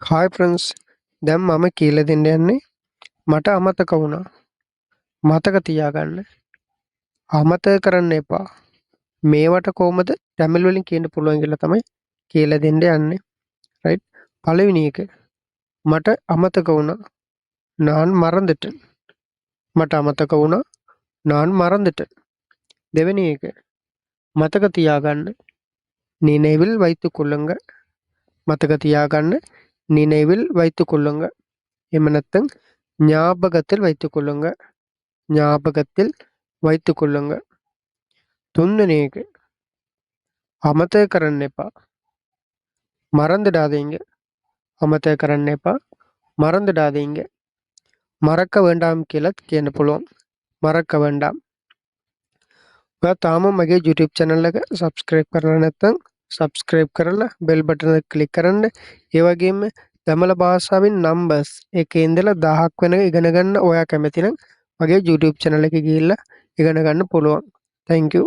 Hi friends දැන් මම කියලා දෙන්න යන්නේ මට අමතක වුණා. මතක තියාගන්න. අමතක කරන්න එපා. මේවට කොහොමද තමිල් වලින් කියන්න පුළුවන් කියලා තමයි කියලා දෙන්න යන්නේ. රයිට්. පළවෙනි එක මට අමතක වුණා. நான் மறந்துட்டேன். මට අමතක වුණා. நான் மறந்துட்டேன். දෙවෙනි එක මතක තියාගන්න. நினைவில் வைத்துக் கொள்ளுங்க. මතක තියාගන්න. நினைவில் வைத்துக் கொள்ளுங்க. එහෙම නැත්නම් ஞாபகத்தில் வைத்துக் கொள்ளுங்க. ஞாபகத்தில் வைத்துக் கொள்ளுங்க. තුන්වෙනි එක අමතක කරන්න එපා. மறந்துடாதீங்க. අමතක කරන්න එපා. மறந்துடாதீங்க. මරක வேண்டாම් කියලාත් කියන්න පුළුවන්. මරක வேண்டாම්. ඔයා තාම මගේ YouTube channel එක subscribe කරලා නැත්නම් subscribe කරලා bell button එක click කරන්න. ඒ වගේම දමළ භාෂාවෙන් numbers එකේ ඉඳලා 1000ක් වෙනක ඉගෙන ගන්න ඔයා කැමති නම් මගේ YouTube channel එකේ ගිහිල්ලා ඉගෙන ගන්න පුළුවන්. Thank you.